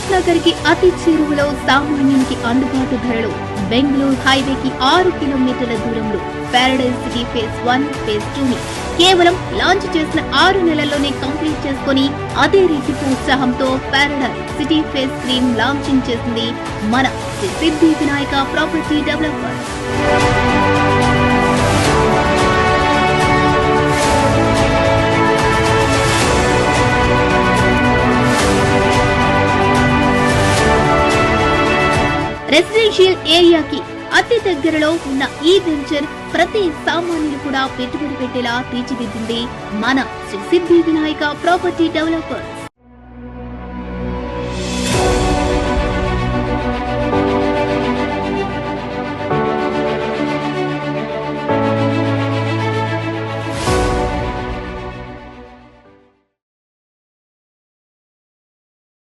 దిల్సుఖ్ నగర్ కి అతి చేరువలో సామాన్యునికి అందుబాటు ధరలో బెంగళూరు హైవేకి 6 కిలోమీటర్ల దూరంలో పారడైజ్ సిటీ ఫేజ్ 1, ఫేజ్ 2 ని కేవలం లాంచ్ చేసిన 6 నెలల్లోనే కంప్లీట్ చేసుకుని అదే రీతిపు ఉత్సాహంతో పారడైజ్ సిటీ ఫేజ్ 3 లాంచింగ్ చేసింది మన శ్రీ సిద్ధి వినాయక ప్రాపర్టీ డెవలపర్. రెసిడెన్షియల్ ఏరియాకి అతి దగ్గరలో ఉన్న ఈ వెంచర్ ప్రతి సామాన్యులు కూడా పెట్టుబడి పెట్టేలా తీర్చిదిద్దింది మన శ్రీ సిద్ధి వినాయక ప్రాపర్టీ డెవలపర్.